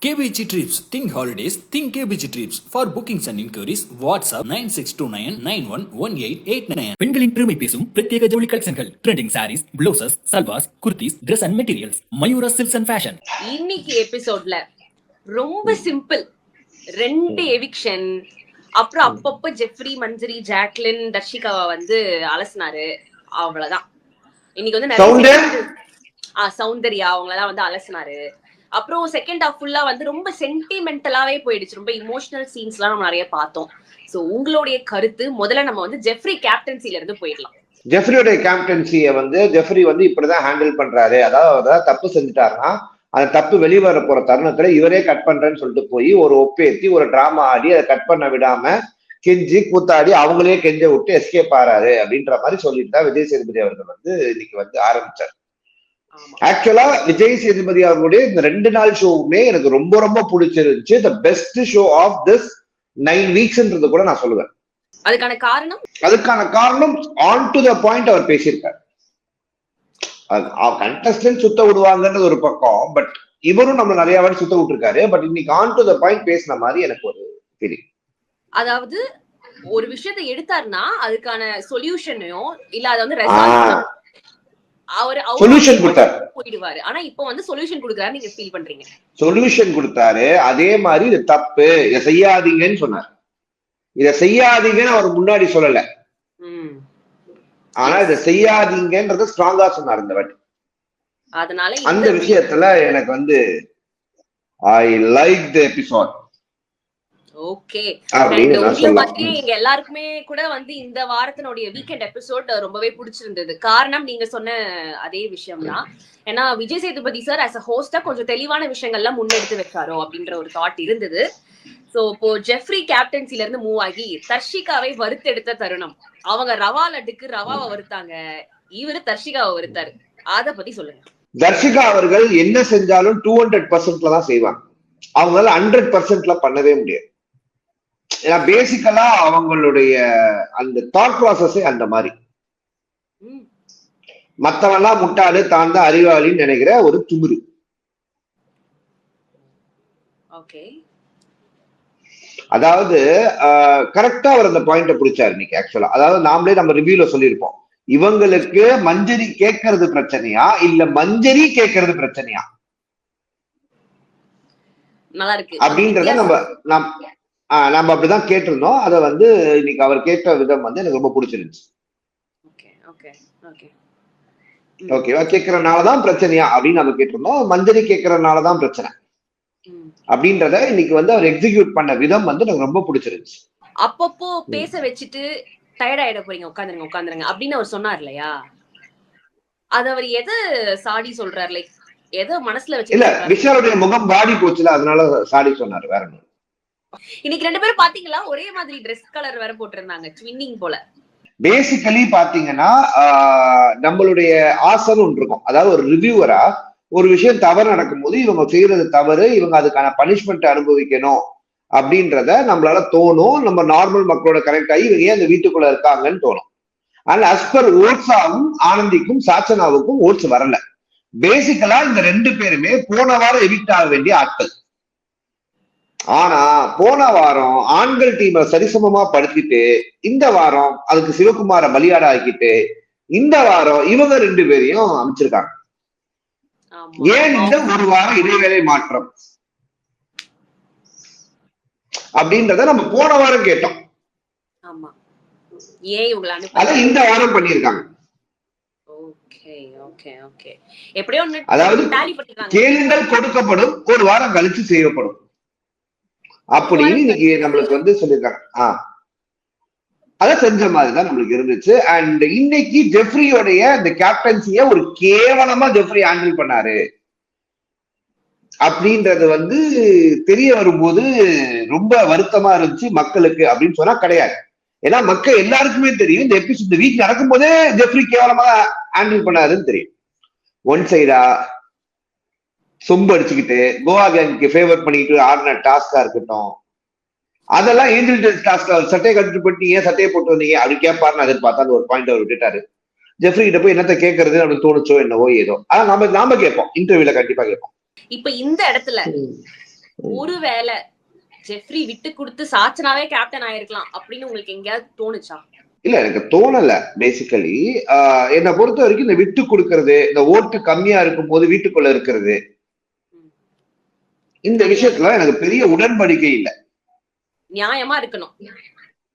KBG Trips. Think holidays. Think KBG Trips. For bookings and inquiries, WhatsApp 9629911889. பெண்களின் பெருமை பேசும் பிரத்யேக ஜவுளி கலெக்ஷன்கள், trending saris, blouses, salwars, kurtis, Dress and Materials, Mayura silks and fashion. இன்னைக்கு எபிசோட்ல ரொம்ப சிம்பிள், 2 எவிக்ஷன், அப்புறம் அப்பப்ப ஜெஃப்ரி, மஞ்சரி, ஜாக்லின், தர்ஷிகாவை வந்து அலசினாரு. அவ்வளவுதான். இன்னைக்கு வந்து நிறைய சௌந்தர்யா அவங்களெல்லாம் வந்து அலசினாரு. அப்புறம் செகண்ட் ஹாஃப் ஃபுல்லா வந்து ரொம்ப சென்டிமெண்டலாவே போயிடுச்சு. ரொம்ப இமோஷனல் சீன்ஸ் எல்லாம் நம்ம நிறைய பார்த்தோம். சோ உங்களுடைய கருத்து, முதல்ல நம்ம வந்து ஜெஃப்ரி கேப்டன்சில இருந்து போயிடலாம். ஜெஃப்ரியோட கேப்டன்சியை வந்து ஜெஃப்ரி வந்து இப்படிதான் ஹேண்டில் பண்றாரு. அதாவது தப்பு செஞ்சுட்டாருன்னா அந்த தப்பு வெளிவர போற தருணத்துல இவரே கட் பண்றேன்னு சொல்லிட்டு போய் ஒரு ஒப்பேத்தி ஒரு டிராமா ஆடி அதை கட் பண்ண விடாம கெஞ்சி கூத்தாடி அவங்களே கெஞ்ச விட்டு எஸ்கேப் ஆறாரு அப்படின்ற மாதிரி சொல்லிட்டு தான் விஜய் சேதுபதி அவர்கள் வந்து இன்னைக்கு வந்து ஆரம்பிச்சார். ஆக்சுவலா விஜய் சேதுபதி அவர்களுடைய இந்த 2 நாள் ஷோவுமே எனக்கு ரொம்ப ரொம்ப பிடிச்சிருந்துச்சு. The best show of this 9 வீக்ஸ்ன்றது கூட நான் சொல்லுவேன். அதுக்கான காரணம் ஆன் டு த பாயிண்ட் அவர் பேசியிருக்காரு. கண்டஸ்டன்ட் சுத்த விடுவாங்கன்றது ஒரு பக்கம், பட் இவரும் நம்ம நிறைய வாட்டி சுத்த விட்டுருக்காரு. பட் இன்னைக்கு ஆன் டு த பாயிண்ட் பேசின மாதிரி எனக்கு ஒரு ஃபீலிங். அதாவது ஒரு விஷயத்தை எடுத்தாருன்னா அதுக்கான சொல்யூஷனையும் இல்ல அதை வந்து சொல்யூஷன் கொடுத்தாரு போயிடுவாரு. ஆனா இப்போ வந்து சொல்யூஷன் கொடுக்கறாரு. நீங்க ஃபீல் பண்றீங்க சொல்யூஷன் கொடுத்தாரு. அதே மாதிரி இது தப்பு, இதை செய்யாதீங்கன்னு சொன்னார். இதை செய்யாதீங்கன்னு அவர் முன்னாடி சொல்லல, ஆனா இதை செய்யாதீங்கன்றத ஸ்ட்ராங்கா சொன்னார் இந்த வாட்டி. அதனால அந்த விஷயத்துல எனக்கு வந்து I like the episode. Okay, எங்க எல்லாருக்குமே கூட வந்து இந்த வாரத்தினுடைய வீக்கெண்ட் எபிசோட் ரொம்பவே பிடிச்சிருந்தது. காரணம் நீங்க சொன்ன அதே விஷயம் தான். ஏன்னா Vijay Sethupathi sir as a ஹோஸ்டா கொஞ்சம் தெளிவான விஷயங்கள்லாம் முன்னெடுத்து வைக்காரோ அப்படின்ற ஒரு தாட் இருந்தது. சோ இப்போ ஜெஃப்ரி கேப்டன்சில இருந்து மூவ் ஆகி தர்ஷிகாவை வறுத்தெடுத்த தருணம். அவங்க ரவா லட்டுக்கு ரவாவை வறுத்தாங்க, இவரு தர்ஷிகாவை வறுத்தாரு. அத பத்தி சொல்லுங்க. தர்ஷிகா அவர்கள் என்ன செஞ்சாலும் 200% தான் செய்வாங்க. அவங்களால 100% பண்ணவே முடியாது. ஏன்னா பேசிக்கலா அவங்களுடைய அந்த தாட் ப்ராசஸே அந்த மாதிரி. மத்தவெல்லாம் முட்டாளு, தான் தான் அறிவாளின்னு நினைக்கிற ஒரு துமுறு. அதாவது கரெக்டா அவர் அந்த பாயிண்ட பிடிச்சாரு இன்னைக்கு. ஆக்சுவலா அதாவது நாமளே நம்ம ரிவ்யூல சொல்லியிருப்போம், இவங்களுக்கு மஞ்சரி கேட்கறது பிரச்சனையா இல்ல மஞ்சரி கேட்கறது பிரச்சனையா அப்படின்றத நம்ம அப்படிதான் கேட்டிருந்தோம். அதை வந்து இன்னைக்கு அவர் கேட்ட விதம் வந்து எனக்கு ரொம்ப பிடிச்சிருந்துச்சு. ஓகேவா, கேட்கறதுனாலதான் பிரச்சனையா அப்படின்னு நம்ம கேட்டிருந்தோம். மஞ்சரி கேட்கறதுனாலதான் பிரச்சனை அப்படின்றத இன்னைக்கு வந்து அவர் எக்ஸிக்யூட் பண்ண விதம் வந்து எனக்கு ரொம்ப பிடிச்சிருந்துச்சு. அப்பப்போ பேச வச்சுட்டு டயர்ட் ஆயிட போறீங்க, உட்காந்துருங்க அப்படின்னு அவர் சொன்னார் இல்லையா? அது அவர் எது சாடி சொல்றாரு, லைக் ஏதோ மனசுல வச்சு இல்ல, விஷாலுடைய முகம் வாடி போச்சுல, அதனால சாடி சொன்னாரு, வேற ஒண்ணு. இன்னைக்கு 2 பேரும் பாத்தீங்களா ஒரே மாதிரி ட்ரெஸ் கலர் வேற போட்டிருந்தாங்க, ட்வின்னிங் போல. பேசிக்கலி பாத்தீங்கன்னா நம்மளுடைய ஆசைன்னு ஒன்று இருக்கும். அதாவது ஒரு ரிவ்யூவரா ஒரு விஷயம் தவறு நடக்கும்போது இவங்க செய்யறது தவறு, இவங்க அதுக்கான பனிஷ்மெண்ட் அனுபவிக்கணும் அப்படின்றத நம்மளால தோணும். நம்ம நார்மல் மக்களோட கனெக்ட் ஆகி இவங்க ஏன் அந்த வீட்டுக்குள்ள இருக்காங்கன்னு தோணும். ஆனா அஸ் பர் ஓட்ஸாவும் ஆனந்திக்கும் சாச்சனாவுக்கும் ஓட்ஸ் வரல. பேசிக்கலா இந்த 2 பேருமே போன வாரம் எவிக்ட் ஆக வேண்டிய ஆட்கள். ஆனா போன வாரம் ஆண்கள் டீமை சரிசமமா படுத்திட்டு இந்த வாரம் அதுக்கு சிவகுமார பலியாட ஆக்கிட்டு இந்த வாரம் இவங்க 2 பேரையும் அமைச்சிருக்காங்க. ஏன் இந்த ஒரு வாரம் இடைவேளை மாற்றம் அப்படின்றத நம்ம போன வாரம் கேட்டோம். அத இந்த வாரம் பண்ணிருக்காங்க. அதாவது கேளுங்கள் கொடுக்கப்படும், ஒரு வாரம் கழிச்சு செய்யப்படும் அப்படின்னு இன்னைக்கு நம்மளுக்கு வந்து சொல்லியிருக்காங்க. அதை செஞ்ச மாதிரிதான் நம்மளுக்கு இருந்துச்சு. அண்ட் இன்னைக்கு ஜெஃப்ரியோடைய இந்த கேப்டன்சிய ஒரு கேவலமா ஜெஃப்ரி ஹேண்டில் பண்ணாரு அப்படின்றது வந்து தெரிய வரும்போது ரொம்ப வருத்தமா இருந்துச்சு மக்களுக்கு அப்படின்னு சொன்னா கிடையாது. ஏன்னா மக்கள் எல்லாருக்குமே தெரியும் இந்த எபிசோட் இந்த வீக் நடக்கும் போதே ஜெஃப்ரி கேவலமா ஹேண்டில் பண்ணாருன்னு தெரியும். ஒன் சைடா சொம்பு அடிச்சுக்கிட்டு கோவா கேங்க்கு ஃபேவர் பண்ணிட்டு ஆடின டாஸ்கா இருக்கட்டும், அதெல்லாம் ஏஞ்சல் டாஸ்க். சட்டையை கட்டிட்டு போட்டு ஏன் சட்டையை போட்டு வந்தீங்க அப்படி கேட்பாருன்னு எதிர்பார்த்தா அந்த ஒரு பாயிண்ட் அவர் விட்டுட்டாரு. ஜெஃப்ரி கிட்ட போய் என்னத்த கேட்கறது அப்படின்னு தோணுச்சோ என்னவோ ஏதோ. ஆனா நாம கேட்போம், இன்டர்வியூல கண்டிப்பா கேட்போம். இப்ப இந்த இடத்துல ஒருவேளை ஜெஃப்ரி விட்டு கொடுத்து சாச்சனாவே கேப்டன் ஆயிருக்கலாம் அப்படின்னு உங்களுக்கு எங்கேயாவது தோணுச்சா? இல்ல, எனக்கு தோணல. பேசிக்கலி என்னை பொறுத்த வரைக்கும் இந்த விட்டு கொடுக்கறது, இந்த ஓட்டு கம்மியா இருக்கும் போது வீட்டுக்குள்ள இருக்கிறது, இந்த விஷயத்துல எனக்கு பெரிய உடன்படிக்கை இல்லை. நியாயமா இருக்கணும்.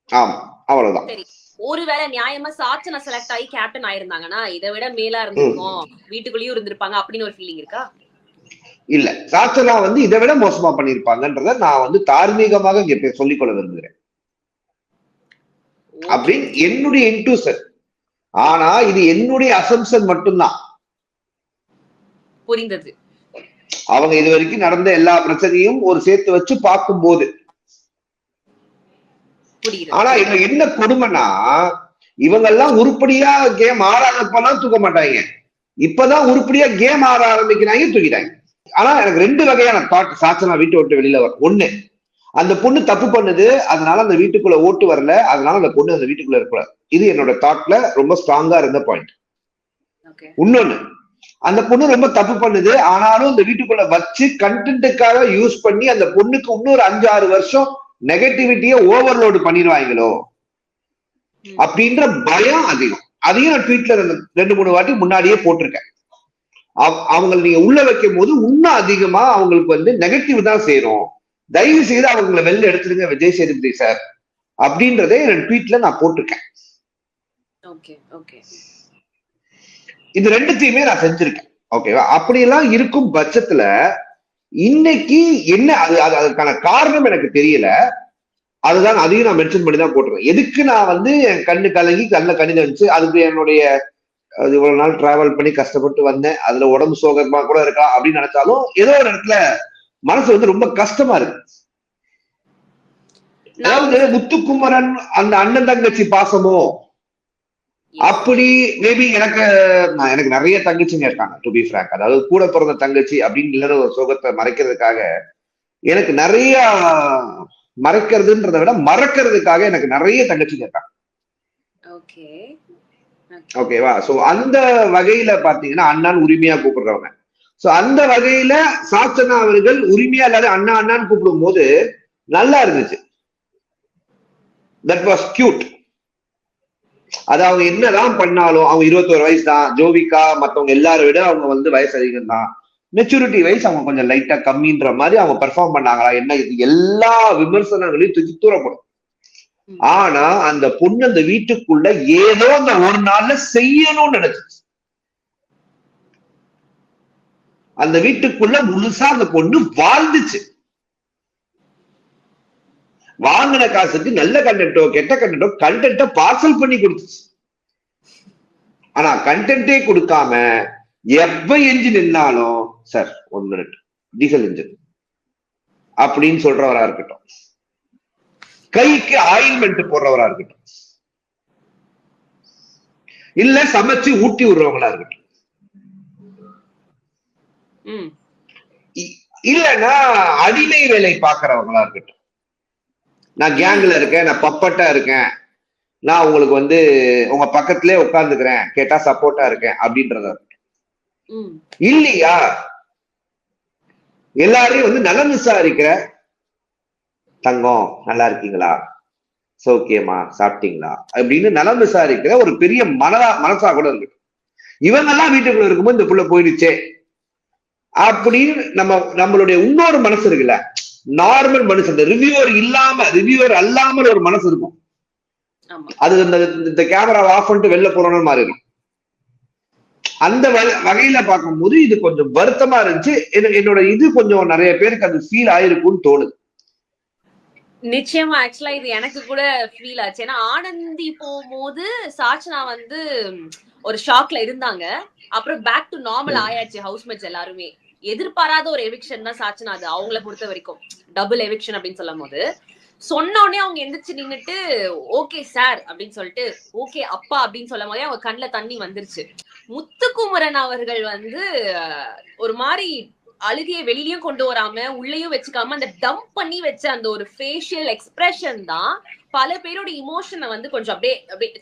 ஆமா, அவ்வளவுதான். சரி, ஒருவேளை நியாயமா சாச்சனா செலக்ட் ஆகி கேப்டன் ஆயிருந்தாங்கன்னா இதை விட மேலா இருந்திருக்கும், வீட்டுக்குள்ளேயும் இருந்திருப்பாங்க அப்படின்னு ஒரு ஃபீலிங் இருக்கா? இல்ல, சாச்சனா இதை விட மோசமா பண்ணிருப்பாங்கன்றத நான் தார்மீகமாக இங்க சொல்லிக்கொள்ள விரும்புகிறேன். அப்படின்னு என்னுடைய இன்ட்யூஷன். ஆனா இது என்னுடைய அசம்ஷன் மட்டும்தான். புரிந்தது. அவங்க இது வரைக்கும் நடந்த எல்லா பிரச்சனையும் ஒரு சேர்த்து வச்சு பார்க்கும்போது. ஆனா இதுல என்ன கொடுமைன்னா, இவங்க எல்லாம் உருப்படியா கேம் ஆடாதப்பெல்லாம் தூக்க மாட்டாங்க, இப்பதான் உருப்படியா கேம் ஆட ஆரம்பிக்கிறாங்க, தூக்கிட்டாங்க. ஆனா எனக்கு 2 வகையான தாட் சாச்சனா வீட்டு விட்டு வெளியில வரும். ஒண்ணு, அந்த பொண்ணு தப்பு பண்ணுது, அதனால அந்த வீட்டுக்குள்ள ஓட்டு வரல, அதனால அந்த பொண்ணு அந்த வீட்டுக்குள்ள இருக்கக்கூடாது. இது என்னோட தாட்ல ரொம்ப ஸ்ட்ராங்கா இருந்த பாயிண்ட். இன்னொன்னு, அந்த பொண்ணு ரொம்ப தப்பு பண்ணுது, ஆனாலும் அந்த வீட்டுக்குள்ள வச்சு கண்டென்ட்டுக்காக யூஸ் பண்ணி அந்த பொண்ணுக்கு இன்னொரு 5-6 வருஷம் நெகட்டிவிட்டிய ஓவர்லோடு பண்ணிடுவாங்களோ அப்படின்ற பயம் அதிகம். அதையும் நான் ட்வீட்ல 2-3 வாட்டி முன்னாடியே போட்டிருக்கேன். அவங்களை நீங்க உள்ள வைக்கும் போது இன்னும் அதிகமா அவங்களுக்கு நெகட்டிவ் தான் சேரும். தயவு செய்து அவங்களை வெளில எடுத்துருங்க விஜய் சேதுபதி சார் அப்படின்றதே என் ட்வீட்ல நான் போட்டிருக்கேன். இது 2த்தையுமே நான் செஞ்சிருக்கேன். ஓகேவா? அப்படியெல்லாம் இருக்கும் பட்சத்துல இன்னைக்கு என்ன அதுக்கான காரணம் எனக்கு தெரியல. அதுதான், அதையும் நான் மென்ஷன் பண்ணி தான் போட்டிருக்கேன். எதுக்கு நான் என் கண்ணு கலங்கி கண்ணில் கணித வச்சு, அதுக்கு என்னுடைய இவ்வளவு நாள் டிராவல் பண்ணி கஷ்டப்பட்டு வந்தேன், அதுல உடம்பு சோகமா கூட இருக்கலாம் அப்படின்னு நினைச்சாலும் ஏதோ ஒரு இடத்துல மனசு ரொம்ப கஷ்டமா இருக்கு. அதாவது முத்துக்குமரன் அந்த அண்ணன் தங்கச்சி பாசமோ அப்படி மேபி எனக்கு நிறைய தங்கச்சிங்க இருக்காங்க, டு பி ஃபிராங்க். அதாவது கூட பிறந்த தங்கச்சி அப்படின்னு இல்லைன்னு ஒரு சோகத்தை மறைக்கிறதுக்காக எனக்கு நிறைய மறைக்கிறதுன்றதை விட மறக்கிறதுக்காக எனக்கு நிறைய தங்கச்சிங்க இருக்காங்க. ஓகேவா? சோ அந்த வகையில பாத்தீங்கன்னா அண்ணான் உரிமையா கூப்பிடுறவங்க. சோ அந்த வகையில சாச்சனா அவர்கள் உரிமையா இல்லாத அண்ணா அண்ணான்னு கூப்பிடும் போது நல்லா இருந்துச்சு. That was cute. அது அவங்க என்னதான் பண்ணாலும், அவங்க 21 வயசு தான், ஜோவிகா மத்தவங்க எல்லாரும் விட அவங்க வயசு அதிகம் தான், மெச்சூரிட்டி வைஸ் அவங்க கொஞ்சம் லைட்டா கம்மின்ற மாதிரி அவங்க பெர்ஃபார்ம் பண்ணாங்களா என்ன, இது எல்லா விமர்சனங்களையும் தூக்கி தூரப்படும். ஆனா அந்த பொண்ணு அந்த வீட்டுக்குள்ள ஏதோ அந்த ஒரு நாள்ல செய்யணும்னு நினைச்சிச்சு. அந்த வீட்டுக்குள்ள முழுசா அந்த பொண்ணு வாழ்ந்துச்சு. வாங்கின காசுக்கு நல்ல கண்டென்ட்டோ கெட்ட கண்டென்ட்டோ கண்டென்ட்ட பார்சல் பண்ணி கொடுத்துச்சு. ஆனா கண்டென்ட்டே கொடுக்காம எப்ப என்ஜின் நின்னாலும் சார் 1 மினிட் டீசல் இன்ஜின் அப்படின்னு சொல்றவரா இருக்கட்டும், கைக்கு ஆயில்மெண்ட் போடுறவரா இருக்கட்டும், இல்ல சமைச்சு ஊட்டி விடுறவங்களா இருக்கட்டும், இல்லன்னா அடிமை வேலை பாக்குறவங்களா இருக்கட்டும், நான் கேங்ல இருக்கேன், நான் பப்பட்டா இருக்கேன், நான் உங்களுக்கு உங்க பக்கத்திலே உட்கார்ந்துக்கிறேன், கேட்டா சப்போர்ட்டா இருக்கேன் அப்படின்றத இல்லையா, எல்லாரையும் நலம் விசாரிக்கிற, தங்கம் நல்லா இருக்கீங்களா, சௌக்கியமா, சாப்பிட்டீங்களா அப்படின்னு நலம் விசாரிக்கிற ஒரு பெரிய மனசா கூட இருக்கு. இவங்கெல்லாம் வீட்டுக்குள்ள இருக்கும்போது இந்த புள்ள போயிடுச்சே அப்படின்னு நம்மளுடைய இன்னொரு மனசு இருக்குல்ல, நார்மல் மனசு, இந்த ரிவ்யூவர் அல்லாமல் ஒரு மனசு இருக்கும். அது இந்த கேமரா ஆஃப் பண்ணிட்டு வெளில போறோம்னு மாதிரி இருக்கும். அந்த வகையில பார்க்கும்போது இது கொஞ்சம் வருத்தமா இருந்துச்சு. என்னோட இது கொஞ்சம் நிறைய பேருக்கு அது ஃபீல் ஆயிருக்கும்னு தோணுது. நிச்சயமா. ஆக்சுவலா இது எனக்கு கூட ஃபீல் ஆச்சு. ஏன்னா ஆனந்தி போகும்போது சாச்சனா ஒரு ஷாக்ல இருந்தாங்க. அப்புறம் பேக் டு நார்மல் ஆயாச்சு ஹவுஸ்மேட்ஸ் எல்லாருமே. எதிர்பாராத ஒரு எவிக்ஷன் தான் சாச்சனா. அது அவங்கள பொறுத்த வரைக்கும் டபுள் எவிக்ஷன் அப்படின்னு சொல்லும் போது சொன்னோடனே அவங்க எந்திரிச்சு நின்னுட்டு ஓகே சார் அப்படின்னு சொல்லிட்டு ஓகே அப்பா அப்படின்னு சொல்லும் போதே அவங்க கண்ணுல தண்ணி வந்துருச்சு. முத்துக்குமரன் அவர்கள் ஒரு மாதிரி அழுகையை வெளியிலயும் கொண்டு வராம உள்ளேயும் வச்சுக்காம அந்த டம்ப் பண்ணி வச்ச அந்த ஒரு ஃபேஷியல் எக்ஸ்பிரஷன் தான் பல பேரோட இமோஷனை கொஞ்சம் அப்படியே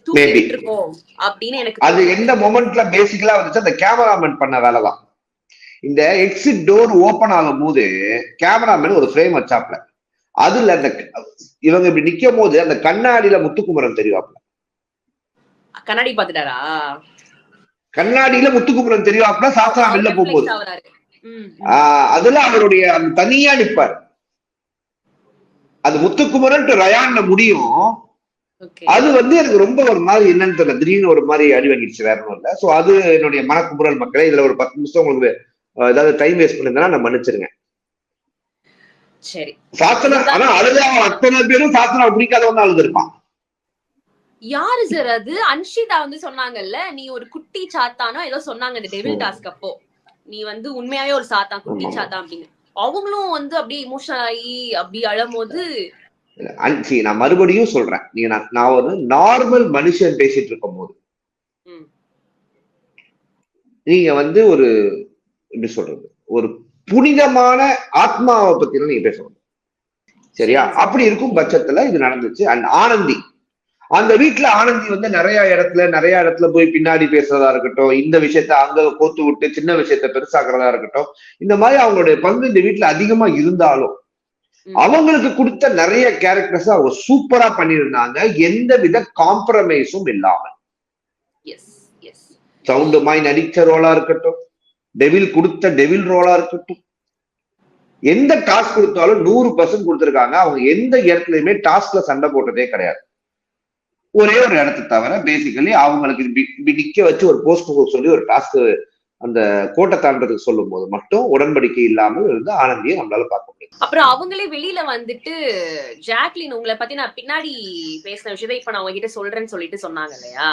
தூக்கிட்டு இருக்கோம் அப்படின்னு எனக்கு. அது எந்த மொமெண்ட்ல பேசிக்கலா வந்துச்சு, அந்த கேமராமேன் பண்ண வேலைதான். இந்த எக்ஸிட் டோர் ஓபன் ஆகும் போது கேமராமேன் ஒரு ஃப்ரேம் வச்சாப்ல, அதுல அந்த இவங்க இப்படி நிக்கும் போது அந்த கண்ணாடியில முத்துக்குமரன் தெரியாப்ல. கண்ணாடி பாத்துட்டாரா? கண்ணாடியில முத்துக்குமரன் தெரியாப்ல. சாஸ்திரா வெளில போகும்போது அதுல அவருடைய தனியா நிப்பார். அது முத்துக்குமரன் ரயான்ல முடியும். அது எனக்கு ரொம்ப ஒரு மாதிரி என்னன்னு தெரியல, திடீர்னு ஒரு மாதிரி அடி வாங்கிடுச்சு, வேற ஒன்றும் இல்லை. சோ அது என்னுடைய மனக்குமுறல் மக்களே. இதுல ஒரு 10 நிமிஷம் உங்களுக்கு ஏதாவது டைம் வேஸ்ட் பண்ணிருந்தா நான் மன்னிச்சிருங்க. சரி. சாஸ்திரா ஆனா அழுது அவன் அத்தனை பேரும் சாஸ்திரா பிடிக்காதவன் அழுது இருப்பான். யாரு சார் அது? அன்ஷிதா சொன்னாங்கல்ல, நீ ஒரு குட்டி சாத்தானோ ஏதோ சொன்னாங்க இந்த டெவில் டாஸ்க் அப்போ, நீ உண்மையாவே ஒரு சாத்தான், குட்டி சாத்தான் அப்படின்னு. அவங்களும் அப்படியே இமோஷனல் ஆகி அப்படி அழும்போது நான் மறுபடியும் சொல்றேன், நீங்க நான் ஒரு நார்மல் மனுஷன் பேசிட்டு இருக்கும் போது நீங்க ஒரு எப்படி சொல்றது, ஒரு புனிதமான ஆத்மாவை பத்தி நீங்க பேசணும், சரியா? அப்படி இருக்கும் பட்சத்துல இது நடந்துச்சு. அண்ட் ஆனந்தி, அந்த வீட்டுல ஆனந்தி நிறைய இடத்துல போய் பின்னாடி பேசுறதா இருக்கட்டும், இந்த விஷயத்த அங்க கோத்து விட்டு சின்ன விஷயத்த பெருசாக்குறதா இருக்கட்டும், இந்த மாதிரி அவங்களுடைய பங்கு இந்த வீட்டுல அதிகமா இருந்தாலும் அவங்களுக்கு கொடுத்த நிறைய கேரக்டர்ஸ் அவங்க சூப்பரா பண்ணியிருந்தாங்க, எந்த வித காம்ப்ரமைஸும் இல்லாம. சவுண்டு மாய் நடிச்ச ரோலா இருக்கட்டும், டெவில் கொடுத்த டெவில் ரோலா இருக்கட்டும், எந்த டாஸ்க் கொடுத்தாலும் 100% கொடுத்திருக்காங்க. அவங்க எந்த இடத்துலயுமே டாஸ்க்ல சண்டை போட்டதே கிடையாது. ஒரே ஒரு இடத்தை தவிர பேசிக்கலி அவங்களுக்கு நிக்க வச்சு ஒரு போஸ்ட் சொல்லி ஒரு டாஸ்க் அந்த கோட்டை தாண்டதுக்கு சொல்லும் போது மட்டும் உடன்படிக்கை இல்லாமல் இருந்து ஆனந்தியை நம்மளால பார்க்க முடியும். அப்புறம் அவங்களே வெளியில ஜாக்லின் உங்களை பத்தி நான் பின்னாடி பேசின விஷயத்தை இப்ப நான் உங்ககிட்ட சொல்றேன்னு சொல்லிட்டு சொன்னாங்க இல்லையா?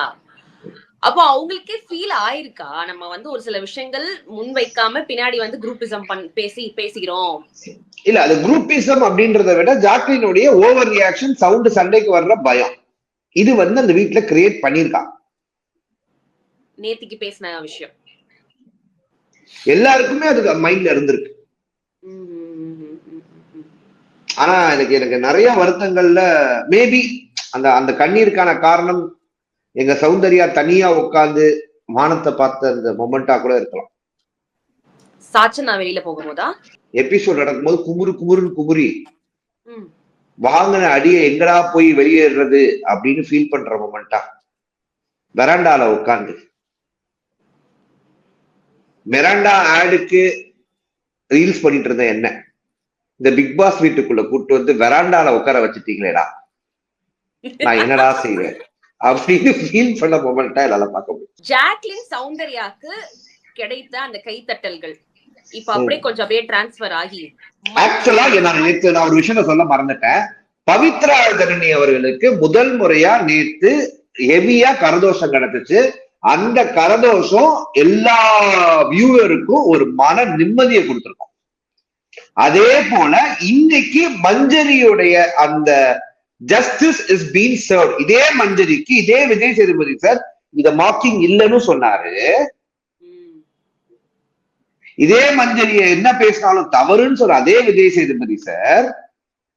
அப்போ அவங்களுக்கே ஃபீல் ஆயிருக்கா, நம்ம ஒரு சில விஷயங்கள் முன் வைக்காம பின்னாடி குரூப்பிசம் பேசிக்கிறோம்? இல்ல, அது குரூப்பிசம் அப்படின்றத விட ஜாக்லினுடைய ஓவர் ரியாக்ஷன், சவுண்ட், சண்டைக்கு வர்ற பயம், இது அந்த வீட்டுல கிரியேட் பண்ணிருக்காங்க. நேத்திக்கு பேசின விஷயம் எல்லாருக்குமே அது மைண்ட்ல இருந்திருக்கு. ஆனா எனக்கு நிறைய வருத்தங்கள்ல மேபி அந்த கண்ணீருக்கான காரணம் எங்க சௌந்தர்யா தனியா உட்கார்ந்து வானத்தை பார்த்த அந்த மொமெண்டா கூட இருக்கலாம். சாச்சனா வெளியில போகும்போதா எபிசோட் நடக்கும்போது குமுறுன்னு குமுறி வாங்கின அடியை எங்கடா போய் வெளியேறது அப்படின்னு ஃபீல் பண்ற மொமெண்டா வெராண்டால உட்காந்து மிராண்டா ஆடுக்கு ரீல்ஸ் பண்ணிட்டு இருந்த என்ன இந்த பிக் பாஸ் வீட்டுக்குள்ள கூட்டு வெராண்டால உட்கார வச்சுட்டீங்களேடா, நான் என்னடா செய்வேன் அப்படின்னு ஃபீல் பண்ண மொமெண்டா என்னால பார்க்க முடியும். ஜாக்லின் சௌந்தர்யாக்கு கிடைத்த அந்த கைத்தட்டல்கள் இப்ப அப்படியே கொஞ்சம் அப்படியே டிரான்ஸ்பர் ஆகி, ஆக்சுவலா நான் ஒரு விஷயம் சொல்ல மறந்துட்டேன். பவித்ரா தரணி அவர்களுக்கு முதல் முறையா நேத்து ஹெவியா கரதோஷம் கிடைச்சிச்சு. அந்த கரதோஷம் எல்லா வியூவருக்கும் ஒரு மன நிம்மதியை கொடுத்திருக்கும். அதே போல இன்னைக்கு மஞ்சரியுடைய அந்த ஜஸ்டிஸ் இஸ் பீன் சர்வ். இதே மஞ்சரிக்கு இதே விஜய் சேதுபதி சார் இத மார்க்கிங் இல்லைன்னு சொன்னாரு. இதே மஞ்சரிய என்ன பேசினாலும் தவறுன்னு சொல்ற அதே விஜய் சேதுபதி சார்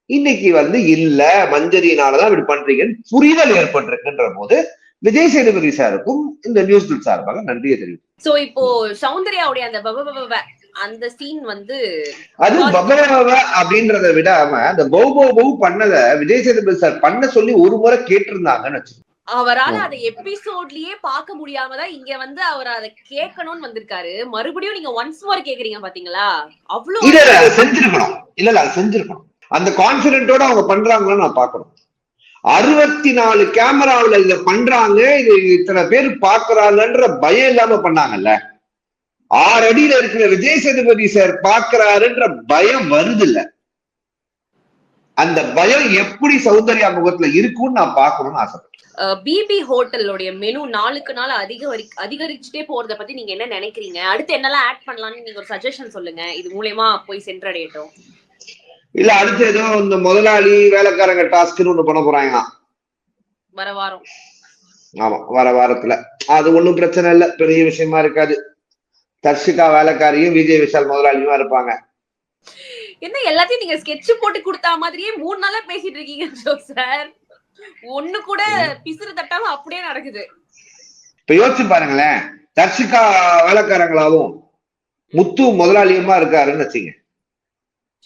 இன்னைக்கு இல்ல மஞ்சரியினாலதான் இப்படி பண்றீங்கன்னு புரிதல் ஏற்பட்டிருக்குன்ற போது விஜய் சேதுபதி சாருக்கும் இந்த நியூஸ் சார்பாக நன்றியை தெரிவிக்கும். சோ இப்போ சௌந்தர்யாவுடைய அந்த சீன் அது அப்படின்றத விடாம அந்த பௌ பண்ணத விஜய் சேதுபதி சார் பண்ண சொல்லி ஒரு முறை கேட்டிருந்தாங்கன்னு வச்சு அவரால் அதை எபிசோட்லயே பார்க்க முடியாமதான் இங்க அவர் அதை கேட்கணும்னு வந்திருக்காரு. மறுபடியும் நீங்க ஒன்ஸ் மோர் கேக்குறீங்க பாத்தீங்களா? அவ்வளவு செஞ்சிருக்கணும். இல்ல அது செஞ்சிருக்கணும். அந்த கான்பிடென்ட்டோட அவங்க பண்றாங்கன்னு நான் பாக்கணும். 64 கேமராவில இத பண்றாங்க, இது இத்தனை பேர் பாக்குறாங்கன்ற பயம் இல்லாம பண்ணாங்கல்ல. 6 அடியில இருக்கிற விஜய் சேதுபதி சார் பாக்குறாருன்ற பயம் வருது இல்ல. அந்த பயம் எப்படி சௌந்தர்யா முகத்துல இருக்கும்னு நான் பாக்கணும்னு ஆசைப்பட்டேன். பிபி ஹோட்டலோட மெனு நாளுக்கு நாள் அதிகரிச்சுட்டே போறத பத்தி நீங்க என்ன நினைக்கிறீங்க? அடுத்து என்னெல்லாம் ஆட் பண்ணலாம்னு நீங்க ஒரு சஜஷன் சொல்லுங்க, இது மூலமா போய் சென்றடையட்டும். இல்ல அடுத்து ஏதோ இந்த முதலாளி வேலைக்காரங்க டாஸ்க்னு ஒண்ணு பண்ண போறாங்க வர வாரம். ஆமா, வர வாரத்துல. அது ஒண்ணும் பிரச்சனை இல்ல, பெரிய விஷயமா இருக்காது. தர்ஷிகா வேலைக்காரியும் விஜய் விஷால் முதலாளியுமா இருப்பாங்க. என்ன எல்லாத்தையும் நீங்க ஸ்கெட்ச் போட்டு கொடுத்தா மாதிரியே 3 நாளா பேசிட்டு இருக்கீங்க சார். ஒண்ணு கூட பிசுறு தட்டாம அப்படியே நடக்குது. இப்ப யோசிச்சு பாருங்களேன், தர்ஷிகா வேலைக்காரங்களாவும் முத்து முதலாளியமா இருக்காருன்னு வச்சுங்க.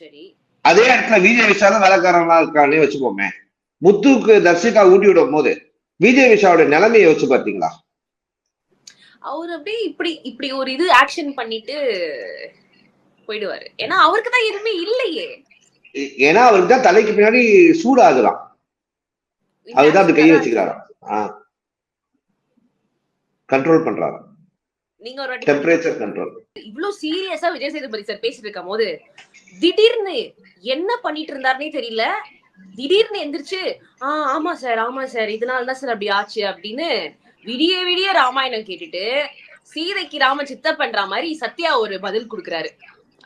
சரி, அதே இடத்துல விஜய் விஷாலும் வேலைக்காரங்களா இருக்கானே வச்சுப்போமே. முத்துக்கு தர்ஷிகா ஊட்டி விடும் போது விஜய் விஷாவோட நிலைமையை வச்சு பாத்தீங்களா? அவர் அப்படியே இப்படி இப்படி ஒரு இது ஆக்ஷன் பண்ணிட்டு போயிடுவாரு. ஏன்னா அவருக்கு தான் எதுவுமே இல்லையே. ஏன்னா அவருக்கு தான் தலைக்கு பின்னாடி சூடாகுதான், அதுதான் அப்படி கை வச்சுக்கிறாராம், கண்ட்ரோல் பண்றாராம். நீங்க ஒரு டெம்பரேச்சர் கண்ட்ரோல். இவ்வளவு சீரியஸா விஜய் சேதுபதி சார் பேசிட்டு இருக்கும் போது திடீர்னு என்ன பண்ணிட்டு இருந்தாருன்னே தெரியல. திடீர்னு எந்திரிச்சு ஆமா சார் இதனாலதான் சார் அப்படி ஆச்சு அப்படின்னு விடிய விடிய ராமாயணம் கேட்டுட்டு சீதைக்கு ராம சித்த பண்ற மாதிரி சத்யா ஒரு பதில் கொடுக்குறாரு.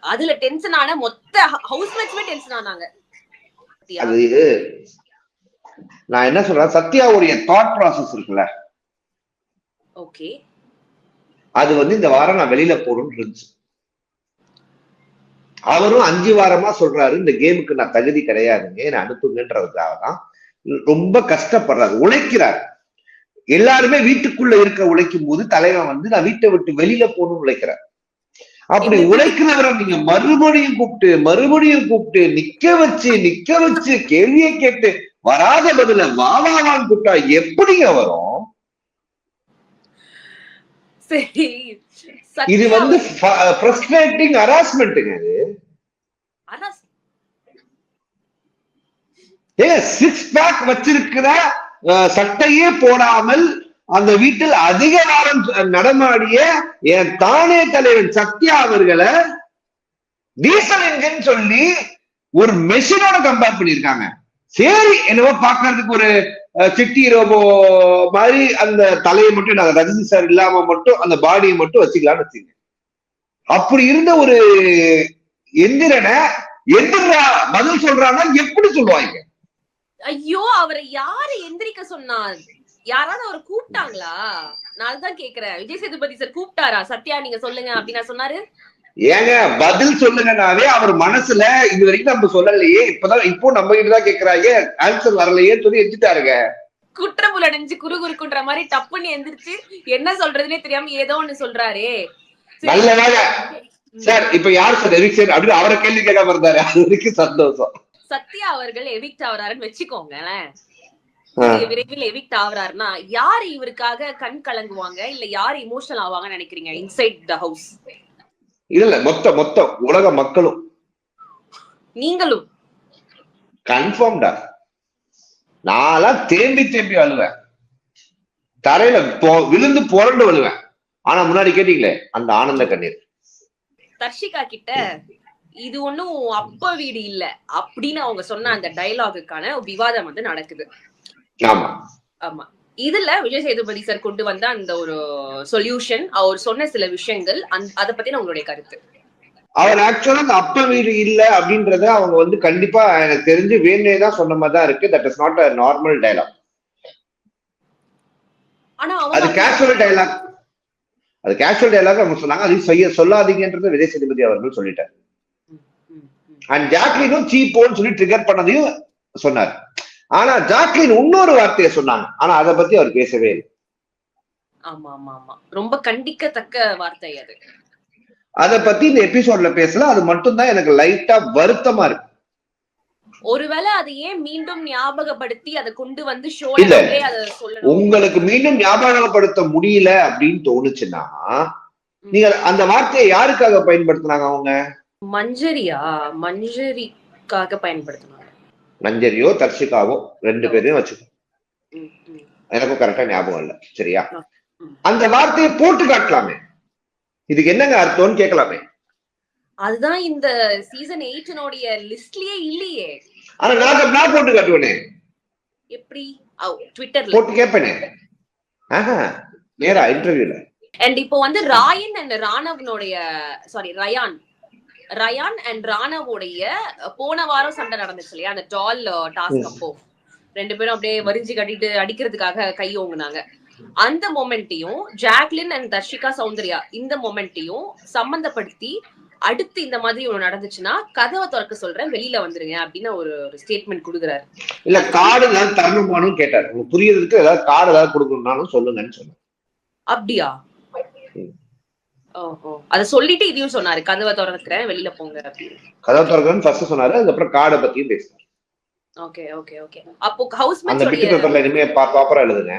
அதுல டென்ஷன் ஆன மொத்த ஹவுஸ்மேட்ஸ்மே டென்ஷன் ஆனாங்க. அது நான் என்ன சொல்றேன், சத்யாவுடைய தாட் ப்ராசஸ் இருக்குல்ல, ஓகே, அது வந்து இந்த வாரம் நான் வெளியில போகணும்னு இருந்துச்சு. அவரும் 5 வாரமா சொல்றாரு இந்த கேமுக்கு நான் தகுதி கிடையாதுங்க, என்ன அனுப்புங்கன்றதுக்காக தான் ரொம்ப கஷ்டப்படுறாரு, உழைக்கிறார். எல்லாருமே வீட்டுக்குள்ள இருக்க உழைக்கும் போது தலைவன் வந்து நான் வீட்டை விட்டு வெளியில போகணும்னு உழைக்கிறார். அப்படி உழைக்கிறவரை நீங்க மறுபடியும் கூப்பிட்டு நிக்க வச்சு கேள்வியை கேட்டு வராத பதில வாவான்னு கூப்பிட்டா எப்படிங்க வரும்? இது வந்து ஃப்ரஸ்ட்ரேட்டிங் ஹராஸ்மெண்ட்ங்க. இது 6 பேக் வச்சிருக்கிற சட்டையே போடாமல் அந்த வீட்டில் அதிக வாரம் நடமாடிய என் தானே தலைவன் சத்யா அவர்களை டீசல் இன்ஜின் சொல்லி ஒரு மெஷினோட கம்பேர் பண்ணிருக்காங்க. சரி, என்னவோ பாக்குறதுக்கு ஒரு சிட்டி ரோபோ மாதிரி அந்த தலையை மட்டும் நாங்க ரஜினி சார் இல்லாம மட்டும் அந்த பாடியை மட்டும் வச்சுக்கலாம்னு வச்சுங்க. அப்படி இருந்த ஒரு எந்திரனை எந்திரா பதில் சொல்றாங்கன்னா எப்படி சொல்லுவாங்க? ஐயோ, அவரை யாரு எந்திரிக்க சொன்னார்? யாராவது அவரை கூப்பிட்டாங்களா? நான் தான் கேக்குறேன். விஜய் சேதுபதி சார் கூப்பிட்டாரா? சத்யா நீங்க சொல்லுங்க அப்படின்னு சொன்னாரு. ஏங்க பதில் சொல்லுங்கனாவே அவர் மனசுல இது வரைக்கும் நம்ம சொல்லலையே, இப்போ நம்ம கிட்டதான் கேக்குறாங்க, ஆன்சர் வரலையே சொல்லி எதிர்த்தாருங்க. குற்றப்புல அடைஞ்சு குறுகுறுக்குன்ற மாதிரி டப்புன்னு எந்திரிச்சு என்ன சொல்றதுன்னே தெரியாம ஏதோ ஒண்ணு சொல்றாரு. நல்ல வேலை சார். இப்ப யார் சார் எவிக்ஷன் அப்படின்னு அவரை கேள்வி கேட்காம இருந்தாரு, அது வரைக்கும் சந்தோஷம். சத்யா அவர்கள் எவிக்ட் ஆகுறாருன்னு வச்சுக்கோங்களேன். விரைவில் எவிக்ட் ஆகுறாருன்னா யாரு இவருக்காக கண் கலங்குவாங்க, இல்ல யாரு இமோஷனல் ஆவாங்கன்னு நினைக்கிறீங்க இன்சைட் த ஹவுஸ்? இல்ல மொத்த உலக மக்களும், நீங்களும் கன்ஃபார்ம்டா. நான்லாம் தேம்பி அழுவேன், தரையில விழுந்து புரண்டு விழுவேன். ஆனா முன்னாடி கேட்டீங்களே அந்த ஆனந்த கண்ணீர். தர்ஷிகா கிட்ட இது ஒண்ணும் அப்ப வீடு இல்ல அப்படின்னு அவங்க சொன்ன அந்த டயலாகுக்கான விவாதம் வந்து நடக்குது. ஆமா ஆமா, இதுல விஜய் சேதுபதி சார் கொண்டு வந்த அந்த ஒரு சொல்யூஷன், அவர் சொன்ன சில விஷயங்கள், அத பத்தி உங்களுடைய கருத்து? அவர் ஆக்சுவலா அந்த அப்ப வீடு இல்ல அப்படின்றத அவங்க வந்து கண்டிப்பா எனக்கு தெரிஞ்சு வேணேதான் சொன்ன மாதிரி தான் இருக்கு. That is not a normal dialogue. ஆனா அது கேஷுவல் டயலாக். அவங்க சொன்னாங்க, அது சொல்லாதீங்கன்றது விஜய் சேதுபதி அவர்கள் சொல்லிட்டார். அண்ட் ஜாக்லினும் சீப்போன்னு சொல்லி ட்ரிகர் பண்ணதையும் சொன்னார். ஆனா ஜாக்லின் இன்னொரு வார்த்தையை சொன்னாங்க, ஆனா அதை பத்தி அவர் பேசவே இல்லை. ஆமா ஆமா ஆமா, ரொம்ப கண்டிக்கத்தக்க வார்த்தை அது. அத பத்தி இந்த எபிசோட்ல பேசல, அது மட்டும் தான் எனக்கு லைட்டா வருத்தமா இருக்கு. ஒருவேளை அதை ஏன் மீண்டும் ஞாபகப்படுத்தி அதை கொண்டு வந்து உங்களுக்கு மீண்டும் ஞாபகப்படுத்த முடியல அப்படின்னு தோணுச்சுன்னா நீங்க அந்த வார்த்தையை யாருக்காக பயன்படுத்தினாங்க? அவங்க மஞ்சரிக்காக பயன்படுத்தினாங்க. மஞ்சரியோ தர்ஷிகாவோ 2 பேரையும் வச்சுக்கோ, எனக்கும் கரெக்டா ஞாபகம் இல்ல. சரியா? அந்த வார்த்தையை போட்டு காட்டலாமே, இதுக்கு என்னங்க அர்த்தம்னு கேட்கலாமே. அதுதான் இந்த சீசன் 8 லிஸ்ட்லயே இல்லையே. ஆனா நான் போட்டு காட்டுவேனே. எப்படி? ட்விட்டர்ல போட்டு கேட்பேனே. நேரா இன்டர்வியூல. அண்ட் இப்போ வந்து ராயன் அண்ட் ராணவனுடைய ரயான் அண்ட் ராணவோடைய போன வாரம் சண்டை நடந்துச்சு இல்லையா, அந்த டால் டாஸ்க். அப்போ 2 பேரும் அப்படியே வரிஞ்சு கட்டிட்டு அடிக்கிறதுக்காக கை ஓங்குனாங்க. அந்த மொமெண்ட்டையும் ஜாக்லின் அண்ட் தர்ஷிகா சௌந்தர்யா இந்த மொமெண்ட்டையும் சம்பந்தப்படுத்தி அடுத்து இந்த மாதிரி ஒண்ணு நடந்துச்சுன்னா கதவை திறக்க சொல்றேன், வெளியில வந்துருங்க அப்படின்னு ஒரு ஸ்டேட்மெண்ட் கொடுக்குறாரு. இல்ல கார்டு ஏதாவது தரணுமானும் கேட்டாரு. உங்களுக்கு புரியறதுக்கு ஏதாவது கார்டு ஏதாவது கொடுக்கணும்னாலும் சொல்லுங்கன்னு சொன்னேன். அப்படியா? அத சொல்லிட்டு இதையும் சொன்னாரு, கதவை திறக்கிறேன் வெளியில போங்க அப்படின்னு. கதவை திறக்கிறேன்னு ஃபர்ஸ்ட் சொன்னாரு, அதுக்கப்புறம் கார்டை பத்தியும் பேசினாரு. Okay okay okay. அப்போ ஹவுஸ்மேட்ஸ் அந்த பிட் பேப்பர்ல இனிமே ப்ராப்பரா எழுதுங்க.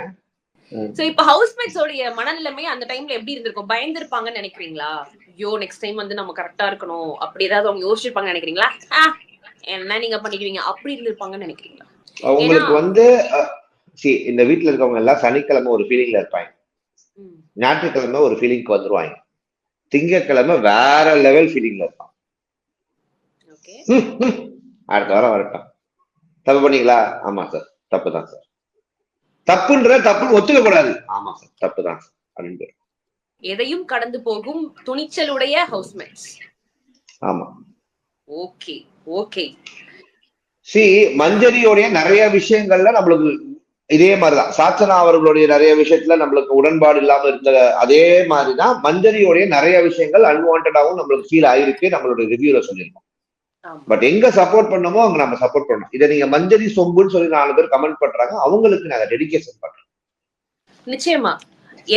சோ இப்ப ஹவுஸ்மேட்ஸ் உடைய மனநிலைமை அந்த டைம்ல எப்படி இருந்திருக்கும்? பயந்துருப்பாங்கன்னு நினைக்கிறீங்களா? ஐயோ நெக்ஸ்ட் டைம் வந்து நம்ம கரெக்டா இருக்கணும் அப்படி ஏதாவது அவங்க யோசிச்சிருப்பாங்க நினைக்கிறீங்களா? என்ன நீங்க பண்ணிடுவீங்க அப்படி இருந்திருப்பாங்கன்னு நினைக்கிறீங்களா? அவங்களுக்கு வந்து இந்த வீட்டுல இருக்கவங்க எல்லாம் சனிக்கிழமை ஒரு ஃபீலிங்ல இருப்பாங்க, ஞாயிற்றுக்கிழமை ஒரு ஃபீலிங்க்கு வந்துருவாங்க, திங்கக்கிழமை வேற லெவல் ஃபீலிங்ல இருப்பான். அடுத்த வாரம் வரட்டும், தப்பு பண்ணீங்களா? ஆமா சார் தப்பு தான் சார். தப்புன்ற தப்புன்னு ஒத்துக்க கூடாது. ஆமா சார் தப்பு தான் சார் அப்படின்னு. எதையும் கடந்து போகும் துணிச்சலுடைய ஹவுஸ்மேட்ஸ். ஆமா. Okay okay. மஞ்சரியோடைய நிறைய விஷயங்கள்ல நம்மளுக்கு இதே மாதிரிதான், சாச்சனா அவர்களுடைய நிறைய விஷயத்துல நம்மளுக்கு உடன்பாடு இல்லாம இருந்த அதே மாதிரிதான் மஞ்சரியோடைய நிறைய விஷயங்கள் அன்வான்டாவும் நம்மளுக்கு ஃபீல் ஆயிருக்கு, நம்மளுடைய ரிவ்யூல சொல்லியிருக்கோம். பட் எங்க சப்போர்ட் பண்ணமோ அங்க நம்ம சப்போர்ட் பண்ணோம். இதை நீங்க மஞ்சரி சொம்புன்னு சொல்லி 4 பேர் கமெண்ட் பண்றாங்க, அவங்களுக்கு நாங்க டெடிகேஷன் பண்றோம். நிச்சயமா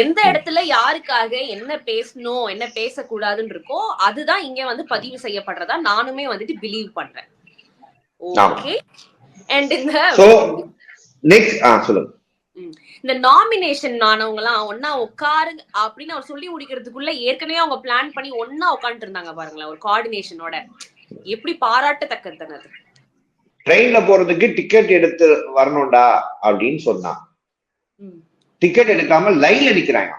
எந்த இடத்துல யாருக்காக என்ன பேசணும் என்ன பேசக்கூடாதுன்னு இருக்கோ அதுதான் இங்க வந்து பதிவு செய்யப்படுறதா நானுமே வந்துட்டு பிலீவ் பண்றேன். ஓகே. அண்ட் இந்த சொல்லுங்க, இந்த நாமினேஷன் ஆனவங்க எல்லாம் ஒன்னா உட்காரு அப்படின்னு அவர் சொல்லி முடிக்கிறதுக்குள்ள ஏற்கனவே அவங்க பிளான் பண்ணி ஒன்னா உட்காந்துட்டு இருந்தாங்க பாருங்களேன், ஒரு கோஆர்டினேஷனோட. எப்படி பாராட்டத்தக்கது தானே அது. ட்ரெயின்ல போறதுக்கு டிக்கெட் எடுத்து வரணும்டா அப்படின்னு சொன்னா டிக்கெட் எடுக்காம லைன்ல நிக்கிறாங்க.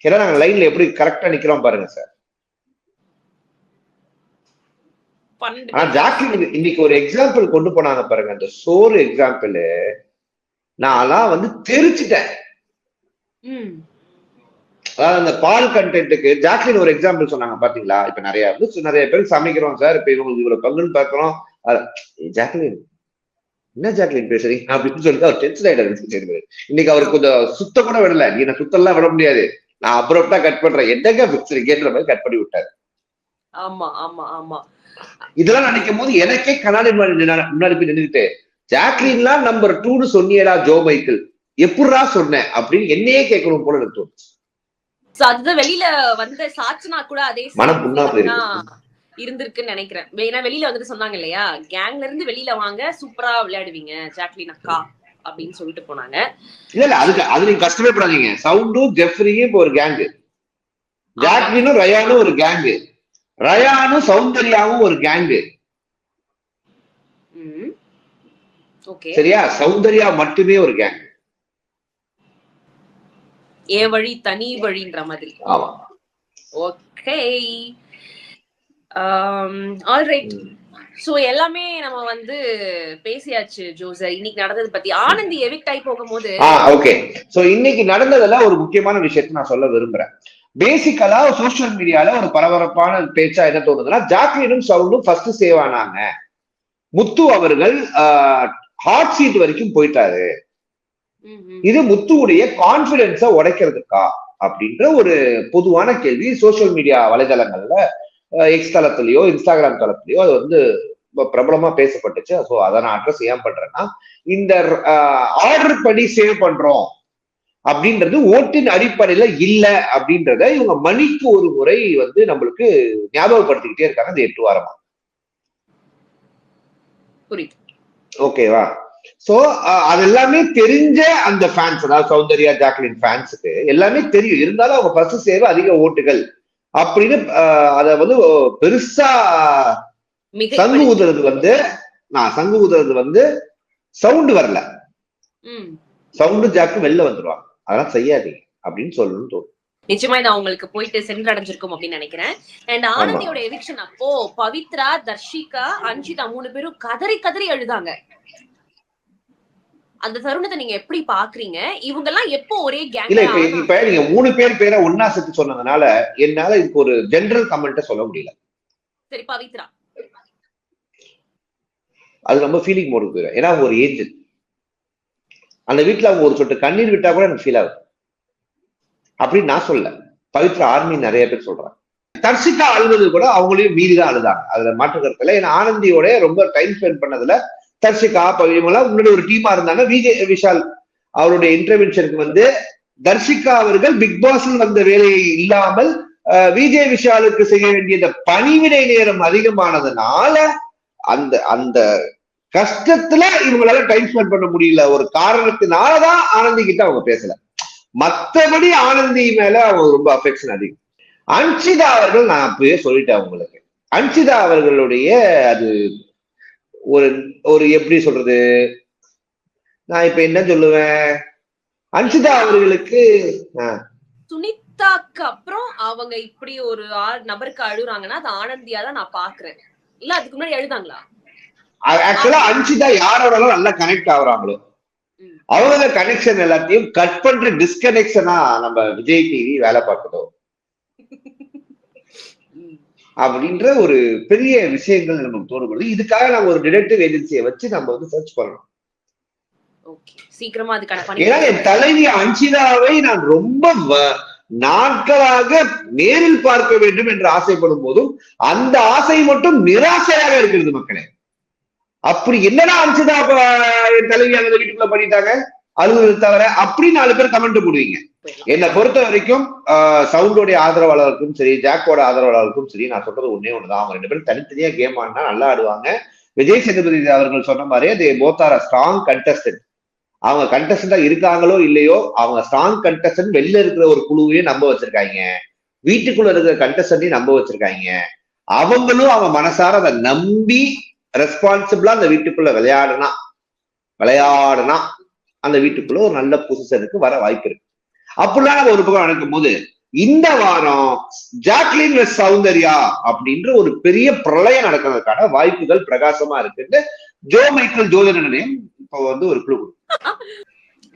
ஏன்னா நாங்க லைன்ல எப்படி கரெக்டா நிக்கிறோம் பாருங்க சார். ஜாக்லின் இன்னைக்கு ஒரு எக்ஸாம்பிள் கொண்டு போனாங்க பாருங்க, அந்த சோறு எக்ஸாம்பிள். நான் வந்து தெரிச்சுட்டேன். அதாவது அந்த பால் கண்டென்ட்டுக்கு ஜாக்லின் ஒரு எக்ஸாம்பிள் சொன்னாங்க பாத்தீங்களா? இப்ப நிறைய பேருக்கு சமைக்கிறோம் சார், இப்ப இவங்களுக்கு இவ்வளவு பங்குன்னு பாக்குறோம். ஜாக்லின் என்ன ஜாக்லின் பேசுறீங்க அப்படின்னு சொல்லிட்டு அவர் டென்ஷன் ஆயிட்டாரு. இன்னைக்கு அவர் கொஞ்சம் சுத்த கூட விடல, நீ நான் சுத்தம்லாம் விட முடியாது, நான் அப்புறம்டா கட் பண்றேன், என்னங்க பேசுறீங்கன்ற மாதிரி கட் பண்ணி விட்டாரு. ஆமா ஆமா ஆமா. இதெல்லாம் நினைக்கும் போது எனக்கே கண்ணாடி முன்னாடி போய் நின்றுட்டு, ஜாக்லின்லாம் நம்பர் 2ன்னு சொன்னியடா ஜோ மைக்கேல், எப்படிடா சொன்ன அப்படின்னு என்னையே கேட்கணும் போல எனக்கு தோணுச்சு. அதுதான் வெளியில வந்த சாச்சனா கூட அதே இருந்திருக்குன்னு நினைக்கிறேன். ஏன்னா வெளியில வந்துட்டு சொன்னாங்க இல்லையா, கேங்ல இருந்து வெளியில வாங்க சூப்பரா விளையாடுவீங்க ஜாக்லின் அக்கா அப்படின்னு சொல்லிட்டு போனாங்க. இல்ல அது நீங்க கஷ்டமே படாதீங்க. சவுண்டும் ஜெஃப்ரியும் இப்போ ஒரு கேங்கு, ஜாக்லினும் ரயானும் ஒரு கேங்கு, ரயானும் சௌந்தர்யாவும் ஒரு கேங்கு. சரியா? சௌந்தர்யா மட்டுமே ஒரு கேங். ஏன் வழி தனி வழின்ற மாதிரி. ஆமா. ஓகே. ஆல்ரைட். சோ எல்லாமே நம்ம வந்து பேசியாச்சு ஜோசர். இன்னைக்கு நடந்தது பத்தி. ஆனந்தி எவிக்ட் ஆகி போகும்போது ஓகே. சோ இன்னைக்கு நடந்ததுல ஒரு முக்கியமான விஷயத்தை நான் சொல்ல விரும்புறேன். பேசிக்கலா சோசியல் மீடியால ஒரு பரபரப்பான பேச்சா என்ன தோணுதுன்னா, ஜாக்லினும் சவுண்டும் ஃபர்ஸ்ட் சேவ் ஆனாங்க, முத்து அவர்கள் ஹாட் சீட் வரைக்கும் போயிட்டாரு, இது முத்துவுடைய கான்பிடன்ஸ உடைக்கிறதுக்கா அப்படின்ற ஒரு பொதுவான கேள்வி சோசியல் மீடியா வலைதளங்கள்ல, எக்ஸ் தளத்திலயோ இன்ஸ்டாகிராம் தளத்திலயோ அது வந்து பிரபலமா பேசப்பட்டுச்சு. ஸோ அதை நான் அட்ரஸ் ஏன் பண்றேன்னா, இந்த ஆர்டர் படி சேவ் பண்றோம் அப்படின்றது ஓட்டின் அடிப்படையில இல்ல அப்படின்றத இவங்க மணிக்கு ஒரு முறை வந்து நம்மளுக்கு ஞாபகப்படுத்திக்கிட்டே இருக்காங்க இந்த 8 வாரமா. ஓகேவா? சோ அது எல்லாமே தெரிஞ்ச அந்த ஃபேன்ஸ், அதாவது சௌந்தர்யா ஜாக்லின் ஃபேன்ஸுக்கு எல்லாமே தெரியும். இருந்தாலும் அவங்க ஃபர்ஸ்ட் சேவ் அதிக ஓட்டுகள் அப்படின்னு அத வந்து பெருசா சங்கு ஊதுறது வந்து சவுண்ட் வரல, சவுண்டு ஜாக்கு வெளில வந்துருவாங்க, அதெல்லாம் செய்யாதீங்க அப்படின்னு சொல்லணும்னு தோணும். நிச்சயமா இது அவங்களுக்கு போயிட்டு சென்றடைஞ்சிருக்கும் அப்படின்னு நினைக்கிறேன். அண்ட் ஆனந்தியோட எவிக்ஷன் அப்போ பவித்ரா, தர்ஷிகா, அன்ஷிதா 3 பேரும் கதறி கதறி அழுதாங்க. அந்த தருணத்தை நீங்க எப்படி பாக்குறீங்க? இவங்க எல்லாம் எப்போ ஒரே கேங்? இல்ல இப்ப நீங்க 3 பேர் பேரை ஒன்னா சேர்த்து சொன்னதுனால என்னால இதுக்கு ஒரு ஜெனரல் கமெண்ட் சொல்ல முடியல. சரி, பவித்ரா அது ரொம்ப ஃபீலிங் மோடு போயிடும். ஏன்னா அவங்க ஒரு ஏஞ்சல், அந்த வீட்டுல அவங்க ஒரு சொட்டு கண்ணீர் விட்டா கூட எனக்கு ஃபீல் ஆகுது அப்படின்னு நான் சொல்ல. பவித்ரா ஆர்மி நிறைய பேர் சொல்றாங்க. தர்ஷிகா அழுது கூட அவங்களையும் மீறிதான் அழுதாங்க, அதுல மாற்று கருத்துல. ஏன்னா ஆனந்தியோட ரொம்ப டைம் ஸ்பெண்ட் பண்ணதுல தர்ஷிகா இவங்கெல்லாம் முன்னாடி ஒரு டீமா இருந்தாங்க. விஜய் விஷால் அவருடைய இன்டர்வென்ஷனுக்கு வந்து தர்ஷிகா அவர்கள் பிக் பாஸ் வந்த வேலையை இல்லாமல் விஜய் விஷாலுக்கு செய்ய வேண்டிய இந்த பணிவிடை நேரம் அதிகமானதுனால அந்த அந்த கஷ்டத்துல இவங்களால டைம் ஸ்பெண்ட் பண்ண முடியல ஒரு காரணத்தினாலதான் ஆனந்தி கிட்ட அவங்க பேசல. மத்தபடி ஆனந்தி மேல அவங்க ரொம்ப அஃபெக்ஷன் அதிகம். அன்ஷிதா அவர்கள் நான் அப்பயே சொல்லிட்டேன் உங்களுக்கு. அன்ஷிதா அவர்களுடைய அது ஒரு ஒரு எப்படி சொல்றது, நான் இப்ப என்ன சொல்லுவேன், அன்ஷிதா அவர்களுக்கு சுனிதாக்கு அப்புறம் அவங்க இப்படி ஒரு நபருக்கு அழுறாங்கன்னா அது ஆனந்தியா தான் நான் பாக்குறேன். இல்ல அதுக்கு முன்னாடி எழுதாங்களா? ஆக்சுவலா அன்ஷிதா யாரோட நல்லா கனெக்ட் ஆகுறாங்களோ அவங்க கனெக்ஷன் எல்லாத்தையும் கட் பண்ற டிஸ்கனெக்ஷனா நம்ம விஜய் டிவி வேலை பார்க்கணும் அப்படின்ற ஒரு பெரிய விஷயங்கள் நமக்கு தோணுது. இதுக்காக நம்ம ஒரு டிடெக்டிவ் ஏஜென்சியை வச்சு நம்ம வந்து சர்ச் பண்ணணும். சீக்கிரமா அதுக்கான ஏன்னா என் தலைவி அன்ஷிதாவை நான் ரொம்ப நாட்களாக நேரில் பார்க்க வேண்டும் என்று ஆசைப்படும் போதும் அந்த ஆசை மட்டும் நிராசையாக இருக்கிறது மக்களே. அப்படி என்னடா அன்ஷிதா என் தலைவி அந்த வீட்டுக்குள்ள பண்ணிட்டாங்க அலுவலக தவிர அப்படி 4 பேர் கமெண்ட் போடுவீங்க. என்னை பொறுத்த வரைக்கும் சவுண்டோடைய ஆதரவாளருக்கும் சரி, ஜாக்கோட ஆதரவாளருக்கும் சரி, நான் சொல்றது ஒன்னே ஒண்ணுதான். அவங்க 2 பேரும் தனித்தனியா கேம் ஆடினா நல்லா ஆடுவாங்க. விஜய் சேதுபதி அவர்கள் சொன்ன மாதிரியே they both are strong contestant. அவங்க கண்டஸ்டன்டா இருக்காங்களோ இல்லையோ, அவங்க ஸ்ட்ராங் கண்டஸ்டன்ட். வெளில இருக்கிற ஒரு குழுவையும் நம்ப வச்சிருக்காங்க, வீட்டுக்குள்ள இருக்கிற கண்டஸ்டன்டையும் நம்ப வச்சிருக்காங்க. அவங்களும் அவங்க மனசார அதை நம்பி ரெஸ்பான்சிபிளா அந்த வீட்டுக்குள்ள விளையாடுனா அந்த வீட்டுக்குள்ள ஒரு நல்ல பொசிஷனுக்கு வர வாய்ப்பு இருக்கு. அப்படிலாம் ஒரு பக்கம் நடக்கும் போது இந்த வாரம் ஜாக்லின் வெஸ் சௌந்தர்யா அப்படின்ற ஒரு பெரிய பிரளயம் நடக்கிறதுக்கான வாய்ப்புகள் பிரகாசமா இருக்குன்னு ஜோ மைக்கேல் ஜோதிடனையும் இப்போ வந்து ஒரு குழு.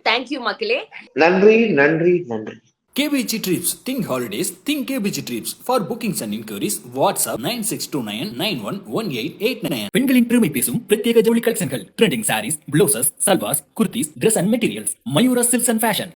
தேங்க்யூ மக்களே. நன்றி நன்றி நன்றி. KBG Trips. Think holidays. Think KBG Trips. For bookings and inquiries, WhatsApp 9629911889. பெண்களின் பெருமை பேசும் பிரத்யேக ஜவுளி கலெக்ஷன்கள், trending saris, blouses, salwars, kurtis, Dress and Materials, Mayura silks and fashion.